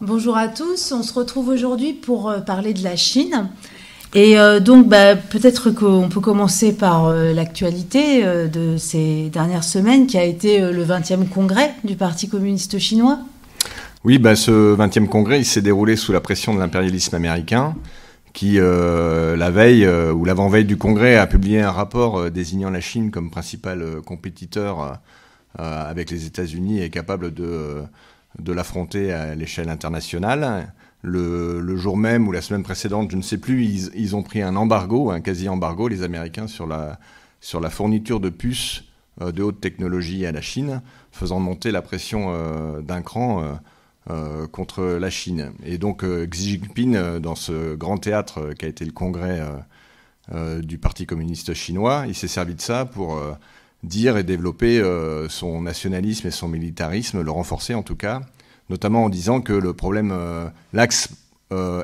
Bonjour à tous, on se retrouve aujourd'hui pour parler de la Chine. Et donc peut-être qu'on peut commencer par l'actualité de ces dernières semaines qui a été le 20e congrès du Parti communiste chinois. Oui, ce 20e congrès, il s'est déroulé sous la pression de l'impérialisme américain qui, la veille ou l'avant-veille du congrès, a publié un rapport désignant la Chine comme principal compétiteur avec les États-Unis et capable de l'affronter à l'échelle internationale. Le jour même ou la semaine précédente, je ne sais plus, ils ont pris un embargo, un quasi-embargo, les Américains, sur la fourniture de puces de haute technologie à la Chine, faisant monter la pression d'un cran contre la Chine. Et donc Xi Jinping, dans ce grand théâtre qui a été le congrès du Parti communiste chinois, il s'est servi de ça pour dire et développer son nationalisme et son militarisme, le renforcer en tout cas, notamment en disant que le problème, l'axe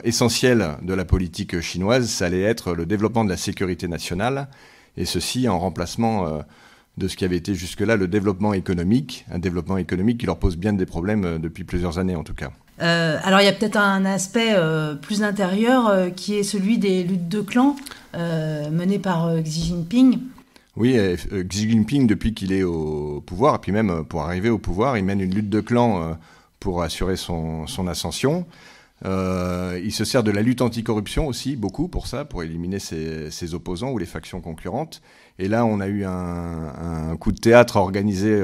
essentiel de la politique chinoise, ça allait être le développement de la sécurité nationale, et ceci en remplacement de ce qui avait été jusque-là le développement économique, un développement économique qui leur pose bien des problèmes depuis plusieurs années en tout cas. Alors il y a peut-être un aspect plus intérieur qui est celui des luttes de clans menées par Xi Jinping. Oui, Xi Jinping, depuis qu'il est au pouvoir, et puis même pour arriver au pouvoir, il mène une lutte de clans pour assurer son ascension. Il se sert de la lutte anticorruption aussi, beaucoup pour ça, pour éliminer ses opposants ou les factions concurrentes. Et là, on a eu un coup de théâtre organisé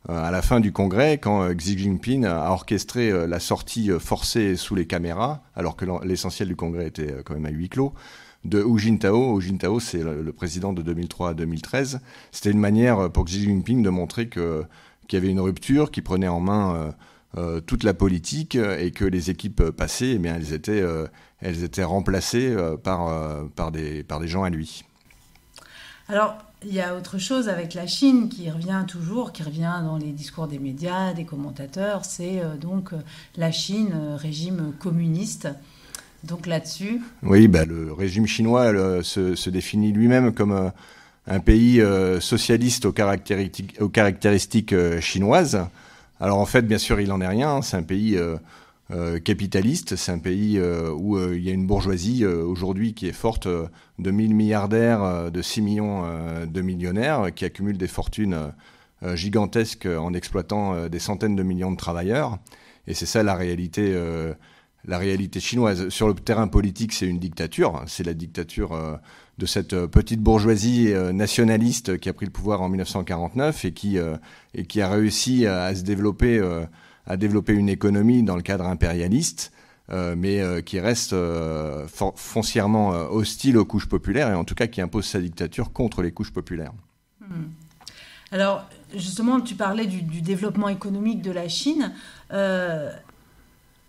à la fin du congrès, quand Xi Jinping a orchestré la sortie forcée sous les caméras, alors que l'essentiel du congrès était quand même à huis clos, de Hu Jintao. Hu Jintao, c'est le président de 2003 à 2013. C'était une manière pour Xi Jinping de montrer qu'il y avait une rupture, qui prenait en main toute la politique et que les équipes passées, eh bien, elles étaient remplacées par des gens à lui. Alors, il y a autre chose avec la Chine qui revient dans les discours des médias, des commentateurs, c'est donc la Chine, régime communiste. Donc là-dessus... Oui, le régime chinois se définit lui-même comme un pays socialiste aux caractéristiques chinoises. Alors en fait, bien sûr, il n'en est rien. C'est un pays capitaliste. C'est un pays où il y a une bourgeoisie aujourd'hui qui est forte de 1000 milliardaires, de 6 millions de millionnaires qui accumulent des fortunes gigantesques en exploitant des centaines de millions de travailleurs. Et c'est ça la réalité chinoise. Sur le terrain politique, c'est une dictature. C'est la dictature de cette petite bourgeoisie nationaliste qui a pris le pouvoir en 1949 et qui a réussi à développer une économie dans le cadre impérialiste, mais qui reste foncièrement hostile aux couches populaires et en tout cas qui impose sa dictature contre les couches populaires. Alors, justement, tu parlais du développement économique de la Chine.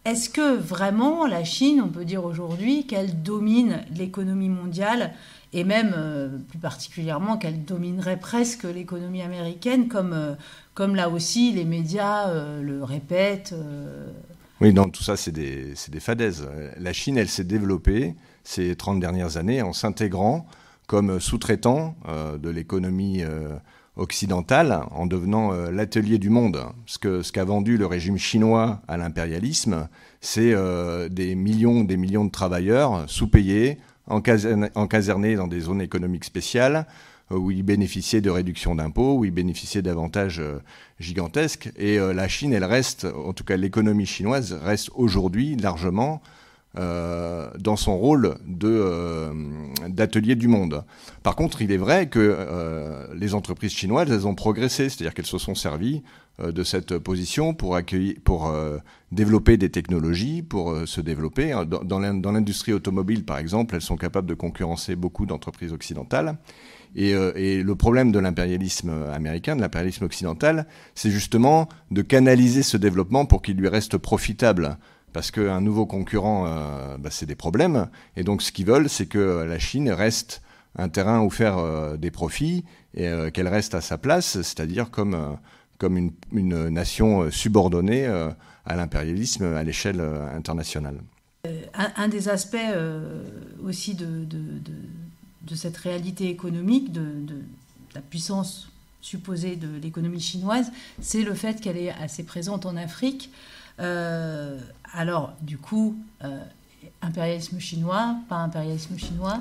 Est-ce que vraiment la Chine, on peut dire aujourd'hui qu'elle domine l'économie mondiale et même plus particulièrement qu'elle dominerait presque l'économie américaine comme là aussi les médias le répètent Oui, non, tout ça c'est des fadaises. La Chine, elle s'est développée ces 30 dernières années en s'intégrant comme sous-traitant de l'économie occidentale en devenant l'atelier du monde. Ce qu'a vendu le régime chinois à l'impérialisme, c'est des millions de travailleurs sous-payés, encasernés dans des zones économiques spéciales, où ils bénéficiaient de réductions d'impôts, où ils bénéficiaient d'avantages gigantesques. Et la Chine, elle reste, en tout cas l'économie chinoise, reste aujourd'hui largement dans son rôle d'atelier du monde. Par contre, il est vrai que les entreprises chinoises, elles ont progressé, c'est-à-dire qu'elles se sont servies de cette position pour développer des technologies, pour se développer. Dans l'industrie automobile, par exemple, elles sont capables de concurrencer beaucoup d'entreprises occidentales. Et le problème de l'impérialisme américain, de l'impérialisme occidental, c'est justement de canaliser ce développement pour qu'il lui reste profitable. Parce qu'un nouveau concurrent, c'est des problèmes. Et donc, ce qu'ils veulent, c'est que la Chine reste un terrain où faire des profits et qu'elle reste à sa place, c'est-à-dire comme une nation subordonnée à l'impérialisme à l'échelle internationale. Un des aspects aussi de cette réalité économique, de la puissance supposée de l'économie chinoise, c'est le fait qu'elle est assez présente en Afrique. Alors, du coup, impérialisme chinois, pas impérialisme chinois?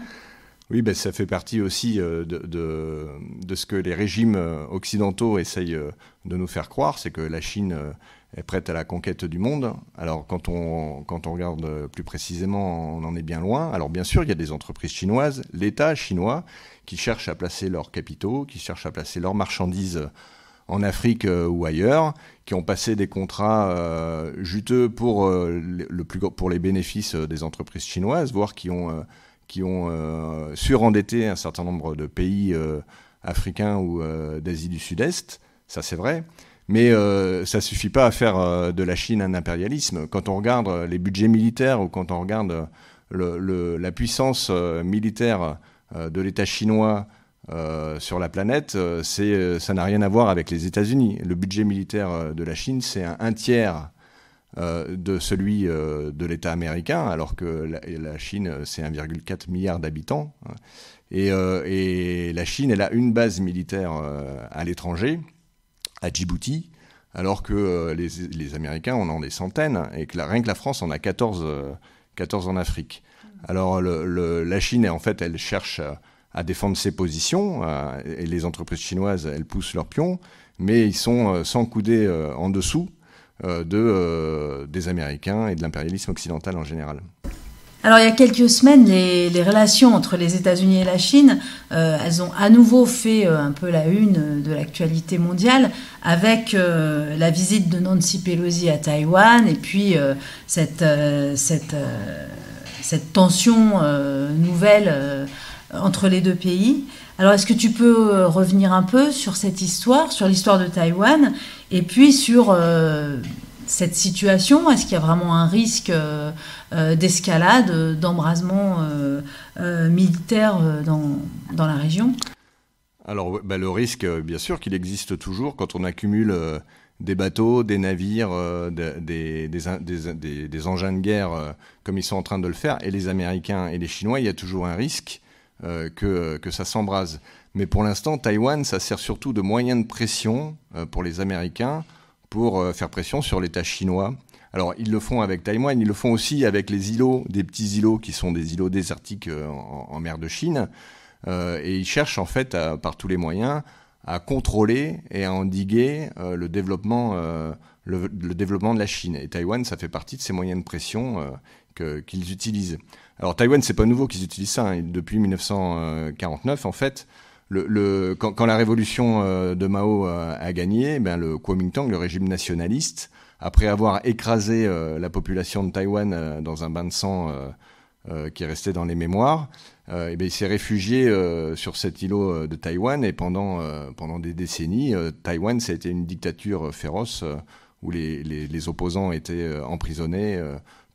Oui, ben, ça fait partie aussi de ce que les régimes occidentaux essayent de nous faire croire, c'est que la Chine est prête à la conquête du monde. Alors quand on regarde plus précisément, on en est bien loin. Alors bien sûr, il y a des entreprises chinoises, l'État chinois, qui cherchent à placer leurs capitaux, qui cherchent à placer leurs marchandises en Afrique ou ailleurs, qui ont passé des contrats juteux pour les bénéfices des entreprises chinoises, voire qui ont surendetté un certain nombre de pays africains ou d'Asie du Sud-Est, ça c'est vrai, mais ça ne suffit pas à faire de la Chine un impérialisme. Quand on regarde les budgets militaires ou quand on regarde la puissance militaire de l'État chinois sur la planète, ça n'a rien à voir avec les États-Unis. Le budget militaire de la Chine, c'est un tiers de celui de l'État américain, alors que la Chine, c'est 1,4 milliard d'habitants. Et la Chine, elle a une base militaire à l'étranger, à Djibouti, alors que les Américains en ont des centaines, et que rien que la France en a 14 en Afrique. Alors la Chine, en fait, elle cherche à défendre ses positions, et les entreprises chinoises, elles poussent leurs pions, mais ils sont sans couder en dessous des Américains et de l'impérialisme occidental en général. Alors il y a quelques semaines, les relations entre les États-Unis et la Chine, elles ont à nouveau fait un peu la une de l'actualité mondiale avec la visite de Nancy Pelosi à Taïwan et puis cette tension nouvelle entre les deux pays. Alors est-ce que tu peux revenir un peu sur cette histoire, sur l'histoire de Taïwan et puis sur cette situation? Est-ce qu'il y a vraiment un risque d'escalade, d'embrasement militaire dans la région? Alors le risque, bien sûr qu'il existe toujours quand on accumule des bateaux, des navires, des engins de guerre comme ils sont en train de le faire, et les Américains et les Chinois, il y a toujours un risque que ça s'embrase. Mais pour l'instant, Taïwan, ça sert surtout de moyen de pression pour les Américains, pour faire pression sur l'État chinois. Alors, ils le font avec Taïwan, ils le font aussi avec les îlots, des petits îlots qui sont des îlots désertiques en mer de Chine. Et ils cherchent, en fait, par tous les moyens, à contrôler et à endiguer le développement de la Chine. Et Taïwan, ça fait partie de ces moyens de pression qu'ils utilisent. Alors, Taïwan, c'est pas nouveau qu'ils utilisent ça. Hein. Depuis 1949, en fait, quand la révolution de Mao a gagné, le Kuomintang, le régime nationaliste, après avoir écrasé la population de Taïwan dans un bain de sang qui est resté dans les mémoires, il s'est réfugié sur cet îlot de Taïwan, et pendant des décennies, Taïwan, ça a été une dictature féroce où les opposants étaient emprisonnés,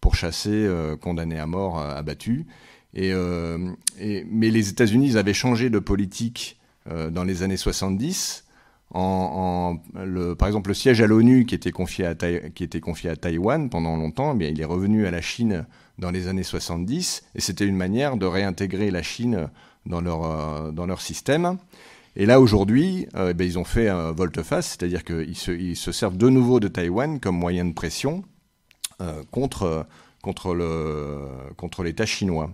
pourchassés, condamnés à mort, abattus. Mais les États-Unis, ils avaient changé de politique dans les années 70. Par exemple, le siège à l'ONU qui était confié à Taïwan pendant longtemps, il est revenu à la Chine dans les années 70, et c'était une manière de réintégrer la Chine dans leur système. Et là, aujourd'hui, ils ont fait un volte-face, c'est-à-dire qu'ils se servent de nouveau de Taïwan comme moyen de pression contre l'État chinois.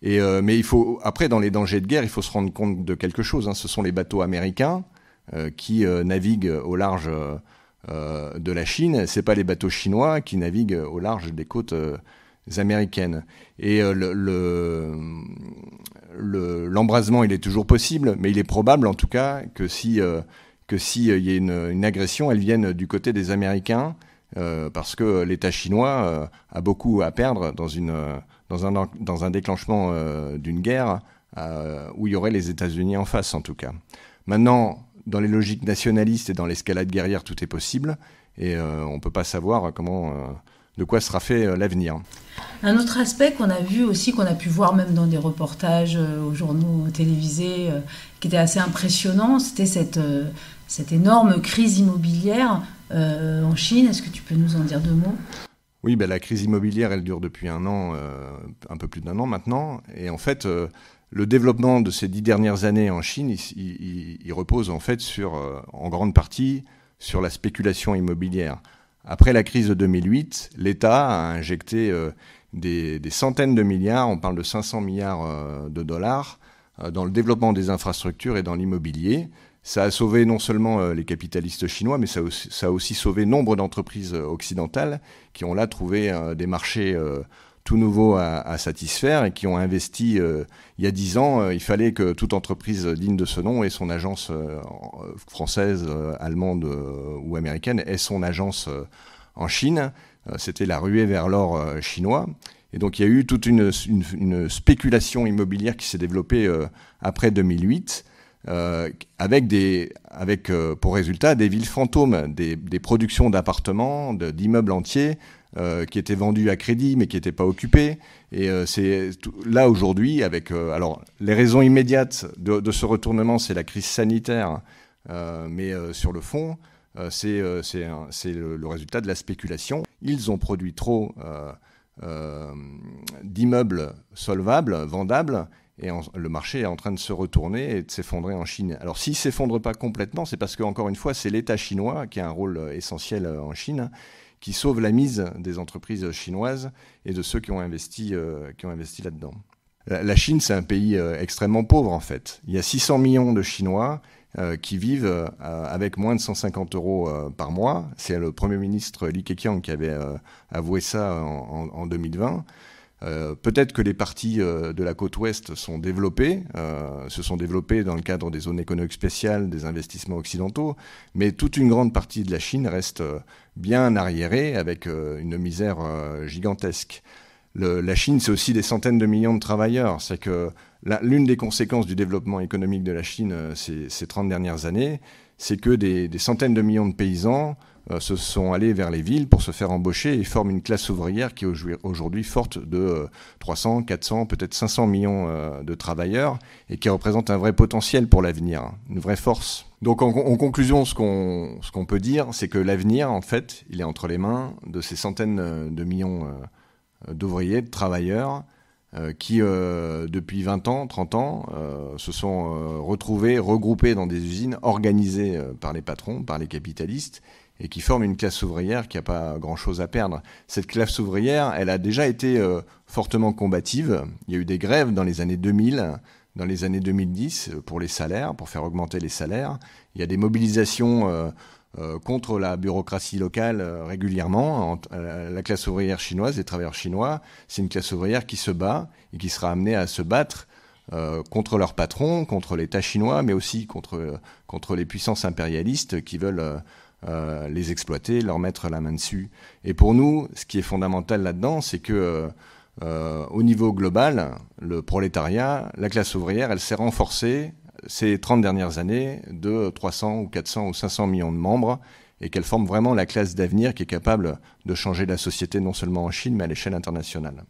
Mais après, dans les dangers de guerre, il faut se rendre compte de quelque chose. Hein. Ce sont les bateaux américains qui naviguent au large de la Chine. Ce n'est pas les bateaux chinois qui naviguent au large des côtes américaines. Et l'embrasement, il est toujours possible, mais il est probable, en tout cas, que s'il y ait une agression, elle vienne du côté des Américains, parce que l'État chinois a beaucoup à perdre dans un déclenchement d'une guerre où il y aurait les États-Unis en face, en tout cas. Maintenant, dans les logiques nationalistes et dans l'escalade guerrière, tout est possible, et on ne peut pas savoir de quoi sera fait l'avenir. Un autre aspect qu'on a vu aussi, qu'on a pu voir même dans des reportages aux journaux télévisés, qui était assez impressionnant, c'était cette énorme crise immobilière en Chine. Est-ce que tu peux nous en dire 2 mots ? Oui, la crise immobilière, elle dure depuis un an, un peu plus d'1 an maintenant. Et en fait, le développement de ces 10 dernières années en Chine, il repose en fait en grande partie sur la spéculation immobilière. Après la crise de 2008, l'État a injecté des centaines de milliards, on parle de 500 milliards de dollars, dans le développement des infrastructures et dans l'immobilier. Ça a sauvé non seulement les capitalistes chinois, mais ça a aussi sauvé nombre d'entreprises occidentales qui ont là trouvé des marchés tout nouveaux à satisfaire et qui ont investi il y a 10 ans. Il fallait que toute entreprise digne de ce nom ait son agence française, allemande ou américaine, ait son agence en Chine. C'était la ruée vers l'or chinois. Et donc il y a eu toute une spéculation immobilière qui s'est développée après 2008. Avec pour résultat des villes fantômes, des productions d'appartements, d'immeubles entiers qui étaient vendus à crédit mais qui n'étaient pas occupés. Et là aujourd'hui, avec alors les raisons immédiates de ce retournement, c'est la crise sanitaire, mais sur le fond, c'est le résultat de la spéculation. Ils ont produit trop d'immeubles solvables, vendables. Et le marché est en train de se retourner et de s'effondrer en Chine. Alors s'il ne s'effondre pas complètement, c'est parce qu'encore une fois, c'est l'État chinois qui a un rôle essentiel en Chine, qui sauve la mise des entreprises chinoises et de ceux qui ont investi là-dedans. La Chine, c'est un pays extrêmement pauvre en fait. Il y a 600 millions de Chinois qui vivent avec moins de 150 euros par mois. C'est le Premier ministre Li Keqiang qui avait avoué ça en 2020. Peut-être que les parties de la côte ouest sont développées, se sont développées dans le cadre des zones économiques spéciales, des investissements occidentaux, mais toute une grande partie de la Chine reste bien arriérée avec une misère gigantesque. La Chine, c'est aussi des centaines de millions de travailleurs. C'est que l'une des conséquences du développement économique de la Chine ces 30 dernières années, c'est que des centaines de millions de paysans se sont allés vers les villes pour se faire embaucher et forment une classe ouvrière qui est aujourd'hui forte de 300, 400, peut-être 500 millions de travailleurs et qui représente un vrai potentiel pour l'avenir, une vraie force. Donc en conclusion, ce qu'on peut dire, c'est que l'avenir, en fait, il est entre les mains de ces centaines de millions d'ouvriers, de travailleurs qui, depuis 20 ans, 30 ans, se sont regroupés dans des usines organisées par les patrons, par les capitalistes, et qui forment une classe ouvrière qui n'a pas grand-chose à perdre. Cette classe ouvrière, elle a déjà été fortement combative. Il y a eu des grèves dans les années 2000, dans les années 2010, pour les salaires, pour faire augmenter les salaires. Il y a des mobilisations contre la bureaucratie locale régulièrement. La classe ouvrière chinoise, les travailleurs chinois, c'est une classe ouvrière qui se bat et qui sera amenée à se battre contre leurs patrons, contre l'État chinois, mais aussi contre les puissances impérialistes qui veulent les exploiter, leur mettre la main dessus. Et pour nous, ce qui est fondamental là-dedans, c'est que au niveau global, le prolétariat, la classe ouvrière, elle s'est renforcée ces 30 dernières années de 300 ou 400 ou 500 millions de membres et qu'elle forme vraiment la classe d'avenir qui est capable de changer la société non seulement en Chine, mais à l'échelle internationale.